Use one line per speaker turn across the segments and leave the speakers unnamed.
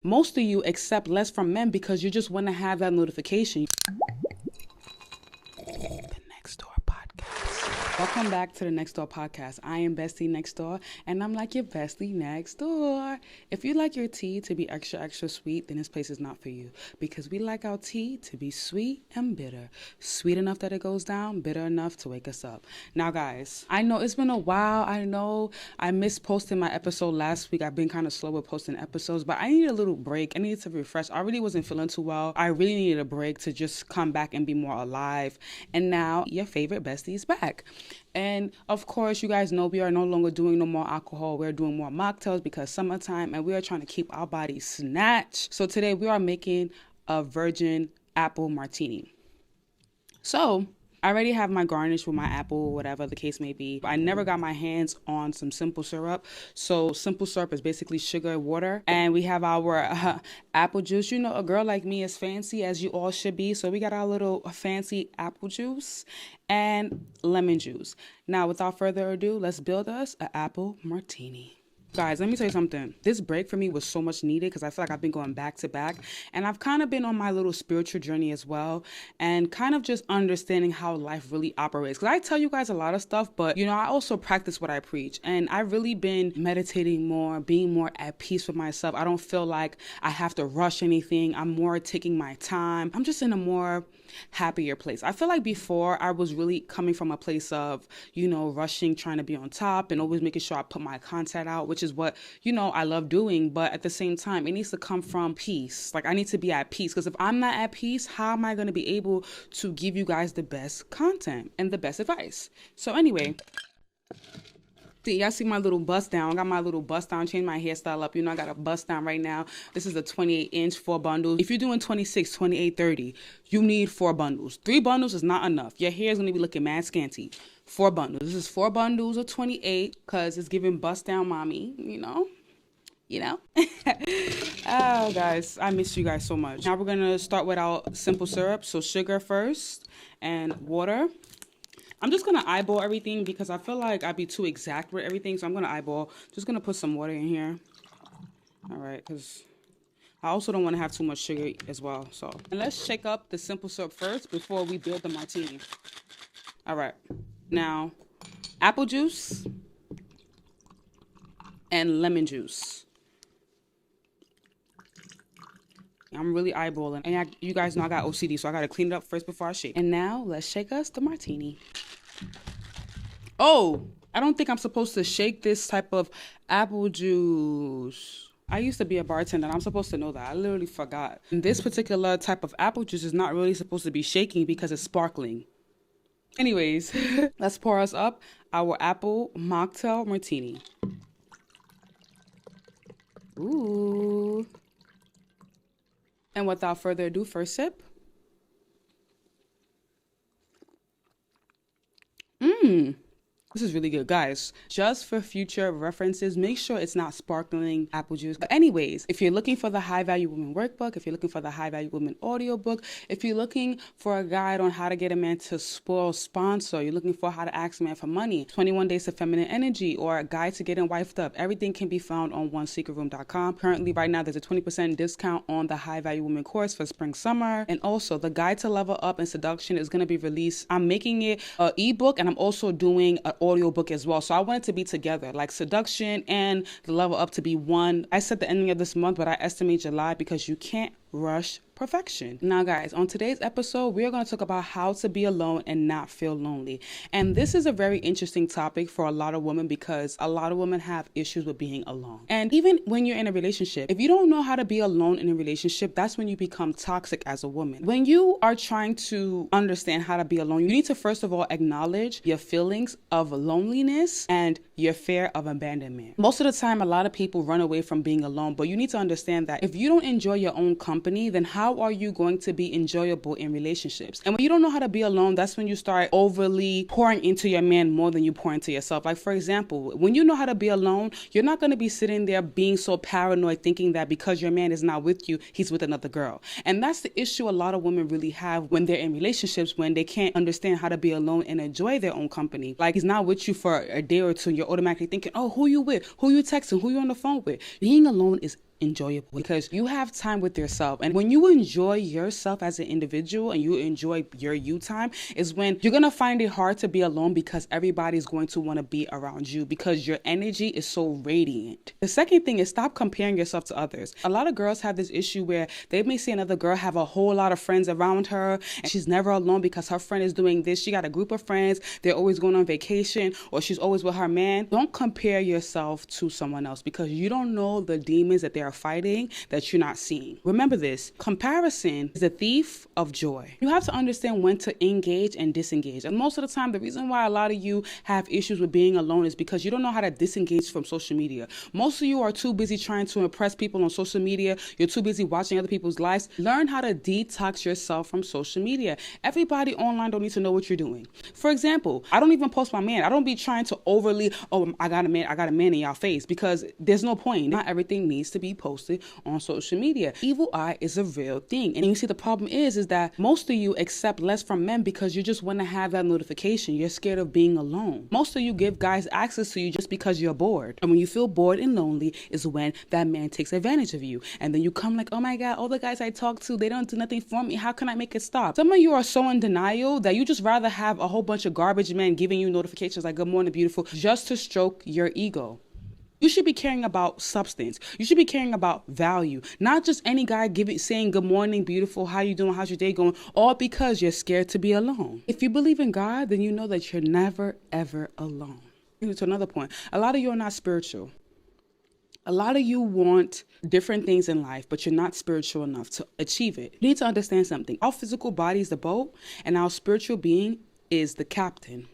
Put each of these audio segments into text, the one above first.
Most of you accept less from men because you just want to have that notification. The Next Door Podcast. Welcome back to the Next Door Podcast. I am Bestie Next Door, and I'm like your bestie next door. If you like your tea to be extra, extra sweet, then this place is not for you, because we like our tea to be sweet and bitter. Sweet enough that it goes down, bitter enough to wake us up. Now, guys, I know it's been a while. I know I missed posting my episode last week. I've been kind of slow with posting episodes, but I needed a little break. I needed to refresh. I really wasn't feeling too well. I really needed a break to just come back and be more alive. And now your favorite bestie is back. And of course, you guys know we are no longer doing no more alcohol. We're doing more mocktails because summertime, and we are trying to keep our bodies snatched. So today we are making a virgin apple martini. So I already have my garnish with my apple, whatever the case may be. I never got my hands on some simple syrup. So simple syrup is basically sugar and water. And we have our apple juice. You know, a girl like me is fancy, as you all should be. So we got our little fancy apple juice and lemon juice. Now, without further ado, let's build us an apple martini. Guys, let me tell you something. This break for me was so much needed because I feel like I've been going back to back, and I've kind of been on my little spiritual journey as well, and kind of just understanding how life really operates. Because I tell you guys a lot of stuff, but you know, I also practice what I preach, and I've really been meditating more, being more at peace with myself. I don't feel like I have to rush anything. I'm more taking my time. I'm just in a more happier place. I feel like before I was really coming from a place of, you know, rushing, trying to be on top and always making sure I put my content out, which is what, you know, I love doing. But at the same time, it needs to come from peace. Like, I need to be at peace, because if I'm not at peace, how am I going to be able to give you guys the best content and the best advice? So anyway, see, y'all see my little bust down. I got my little bust down, change my hairstyle up. You know, I got a bust down right now. This is a 28-inch, 4 bundles. If you're doing 26, 28, 30, you need 4 bundles. 3 bundles is not enough. Your hair is going to be looking mad scanty. 4 bundles. This is 4 bundles of 28 because it's giving bust down mommy, you know? Oh, guys, I miss you guys so much. Now we're going to start with our simple syrup. So sugar first and water. I'm just going to eyeball everything because I feel like I'd be too exact with everything. So I'm going to eyeball. Just going to put some water in here. All right, because I also don't want to have too much sugar as well. So, and let's shake up the simple syrup first before we build the martini. All right. Now, apple juice and lemon juice. I'm really eyeballing. And you guys know I got OCD, so I got to clean it up first before I shake. And now, let's shake us the martini. Oh, I don't think I'm supposed to shake this type of apple juice. I used to be a bartender, and I'm supposed to know that. I literally forgot. And this particular type of apple juice is not really supposed to be shaking because it's sparkling. Anyways, let's pour us up our apple mocktail martini. Ooh. And without further ado, first sip. This is really good, guys. Just for future references, make sure it's not sparkling apple juice. But anyways, if you're looking for the High Value Woman workbook, if you're looking for the High Value Woman audiobook, if you're looking for a guide on how to get a man to spoil sponsor, you're looking for how to ask a man for money, 21 days to feminine energy, or a guide to getting wifed up, everything can be found on onesecretroom.com. Currently, right now, there's a 20% discount on the High Value Woman course for spring, summer. And also, the guide to level up and seduction is going to be released. I'm making it an ebook, and I'm also doing an audiobook as well. So I want it to be together, like seduction and the level up to be one. I said the ending of this month, but I estimate July, because you can't rush perfection. Now, guys, on today's episode, we're going to talk about how to be alone and not feel lonely. And this is a very interesting topic for a lot of women, because a lot of women have issues with being alone. And even when you're in a relationship, if you don't know how to be alone in a relationship, that's when you become toxic as a woman. When you are trying to understand how to be alone, you need to first of all acknowledge your feelings of loneliness and your fear of abandonment. Most of the time, a lot of people run away from being alone, but you need to understand that if you don't enjoy your own company, then how are you going to be enjoyable in relationships? And when you don't know how to be alone, that's when you start overly pouring into your man more than you pour into yourself. Like, for example, when you know how to be alone, you're not going to be sitting there being so paranoid, thinking that because your man is not with you, he's with another girl. And that's the issue a lot of women really have when they're in relationships, when they can't understand how to be alone and enjoy their own company. Like, he's not with you for a day or two, and you're automatically thinking, oh, who you with? Who you texting? Who you on the phone with? Being alone is enjoyable because you have time with yourself. And when you enjoy yourself as an individual and you enjoy your you time is when you're going to find it hard to be alone because everybody's going to want to be around you because your energy is so radiant. The second thing is stop comparing yourself to others. A lot of girls have this issue where they may see another girl have a whole lot of friends around her and she's never alone because her friend is doing this. She got a group of friends. They're always going on vacation or she's always with her man. Don't compare yourself to someone else because you don't know the demons that they're fighting that you're not seeing. Remember this, comparison is a thief of joy. You have to understand when to engage and disengage. And most of the time, the reason why a lot of you have issues with being alone is because you don't know how to disengage from social media. Most of you are too busy trying to impress people on social media. You're too busy watching other people's lives. Learn how to detox yourself from social media. Everybody online don't need to know what you're doing. For example, I don't even post my man. I don't be trying to overly, oh, I got a man in y'all face because there's no point. Not everything needs to be posted on social media. Evil eye is a real thing. And you see the problem is that most of you accept less from men because you just want to have that notification. You're scared of being alone. Most of you give guys access to you just because you're bored. And when you feel bored and lonely is when that man takes advantage of you. And then you come like, oh my God, all the guys I talk to, they don't do nothing for me. How can I make it stop? Some of you are so in denial that you just rather have a whole bunch of garbage men giving you notifications like good morning, beautiful, just to stroke your ego. You should be caring about substance. You should be caring about value, not just any guy saying good morning, beautiful, how you doing, how's your day going, all because you're scared to be alone. If you believe in God, then you know that you're never, ever alone. To another point, a lot of you are not spiritual. A lot of you want different things in life, but you're not spiritual enough to achieve it. You need to understand something. Our physical body is the boat, and our spiritual being is the captain.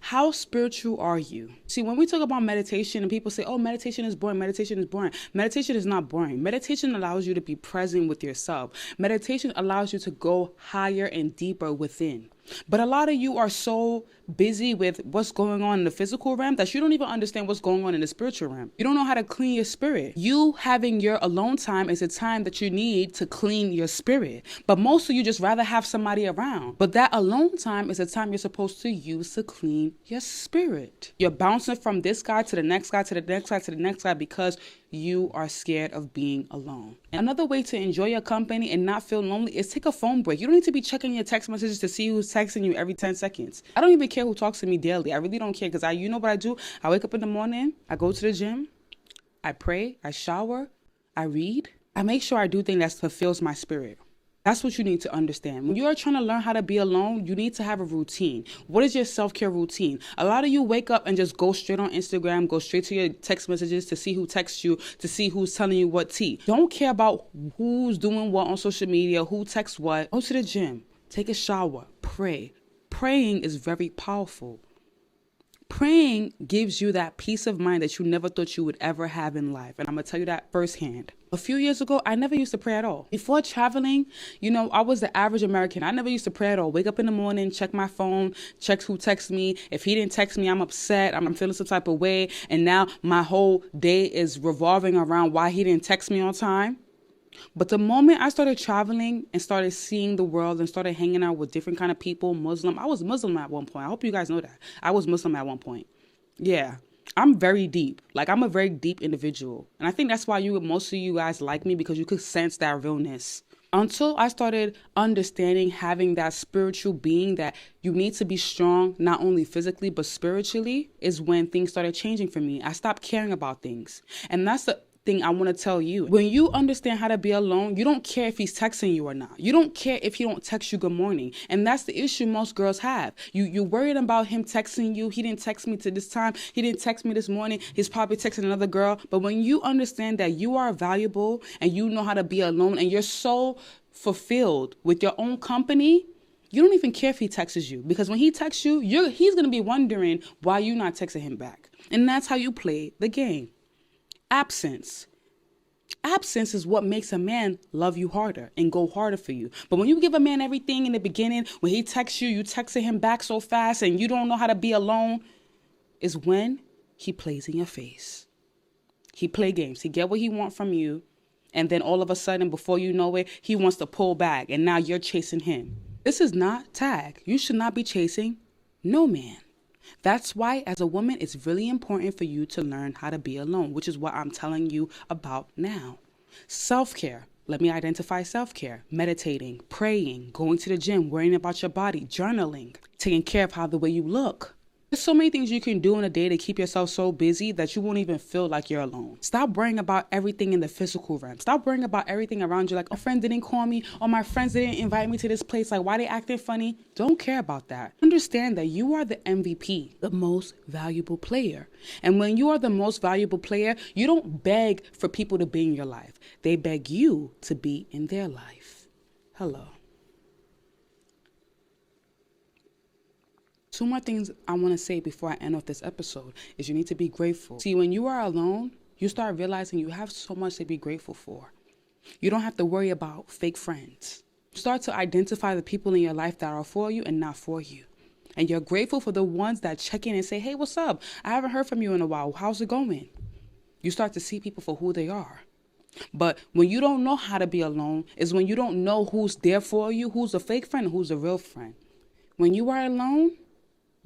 How spiritual are you? See, when we talk about meditation and people say, oh, meditation is boring, meditation is boring. Meditation is not boring. Meditation allows you to be present with yourself. Meditation allows you to go higher and deeper within. But a lot of you are so busy with what's going on in the physical realm that you don't even understand what's going on in the spiritual realm. You don't know how to clean your spirit. You having your alone time is a time that you need to clean your spirit. But most of you just rather have somebody around. But that alone time is a time you're supposed to use to clean your spirit. You're bouncing from this guy to the next guy to the next guy to the next guy because you are scared of being alone. Another way to enjoy your company and not feel lonely is take a phone break. You don't need to be checking your text messages to see who's texting you every 10 seconds. I don't even care who talks to me daily. I really don't care because you know what I do? I wake up in the morning, I go to the gym, I pray, I shower, I read. I make sure I do things that fulfills my spirit. That's what you need to understand. When you are trying to learn how to be alone, you need to have a routine. What is your self-care routine? A lot of you wake up and just go straight on Instagram, go straight to your text messages to see who texts you, to see who's telling you what tea. Don't care about who's doing what on social media, who texts what. Go to the gym, take a shower, pray. Praying is very powerful. Praying gives you that peace of mind that you never thought you would ever have in life. And I'm going to tell you that firsthand. A few years ago, I never used to pray at all. Before traveling, I was the average American. I never used to pray at all. Wake up in the morning, check my phone, check who texts me. If he didn't text me, I'm upset. I'm feeling some type of way. And now my whole day is revolving around why he didn't text me on time. But the moment I started traveling and started seeing the world and started hanging out with different kind of people, Muslim, I was Muslim at one point. I hope you guys know that. I was Muslim at one point. Yeah. I'm very deep. I'm a very deep individual. And I think that's why most of you guys like me because you could sense that realness. Until I started understanding having that spiritual being that you need to be strong, not only physically, but spiritually, is when things started changing for me. I stopped caring about things. And that's the thing I want to tell you. When you understand how to be alone, you don't care if he's texting you or not. You don't care if he don't text you good morning. And that's the issue most girls have. You're worried about him texting you. He didn't text me to this time. He didn't text me this morning. He's probably texting another girl. But when you understand that you are valuable and you know how to be alone and you're so fulfilled with your own company, you don't even care if he texts you. Because when he texts you, he's going to be wondering why you're not texting him back. And that's how you play the game. Absence is what makes a man love you harder and go harder for you. But when you give a man everything in the beginning, when he texts you, you texting him back so fast and you don't know how to be alone, is when he plays in your face. He play games. He get what he want from you. And then all of a sudden, before you know it, he wants to pull back. And now you're chasing him. This is not tag. You should not be chasing no man. That's why, as a woman, it's really important for you to learn how to be alone, which is what I'm telling you about now. Self-care. Let me identify self-care. Meditating, praying, going to the gym, worrying about your body, journaling, taking care of how the way you look. There's so many things you can do in a day to keep yourself so busy that you won't even feel like you're alone. Stop worrying about everything in the physical realm. Stop worrying about everything around you. Like, my friend didn't call me, or my friends didn't invite me to this place. Like, why they acting funny? Don't care about that. Understand that you are the MVP, the most valuable player. And when you are the most valuable player, you don't beg for people to be in your life. They beg you to be in their life. Hello. Two more things I want to say before I end off this episode is you need to be grateful. See, when you are alone, you start realizing you have so much to be grateful for. You don't have to worry about fake friends. Start to identify the people in your life that are for you and not for you. And you're grateful for the ones that check in and say, hey, what's up? I haven't heard from you in a while. How's it going? You start to see people for who they are. But when you don't know how to be alone is when you don't know who's there for you, who's a fake friend, and who's a real friend. When you are alone,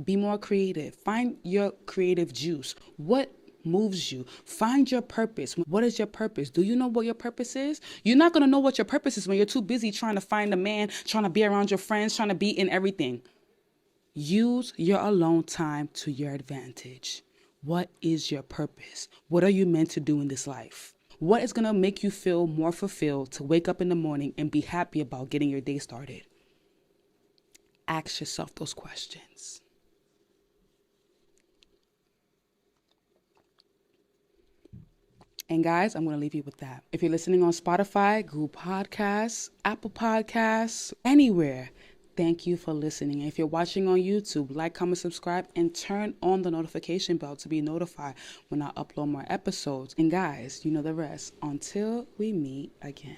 be more creative. Find your creative juice. What moves you? Find your purpose. What is your purpose? Do you know what your purpose is? You're not going to know what your purpose is when you're too busy trying to find a man, trying to be around your friends, trying to be in everything. Use your alone time to your advantage. What is your purpose? What are you meant to do in this life? What is going to make you feel more fulfilled to wake up in the morning and be happy about getting your day started? Ask yourself those questions. And guys, I'm going to leave you with that. If you're listening on Spotify, Google Podcasts, Apple Podcasts, anywhere, thank you for listening. And if you're watching on YouTube, like, comment, subscribe, and turn on the notification bell to be notified when I upload more episodes. And guys, you know the rest. Until we meet again.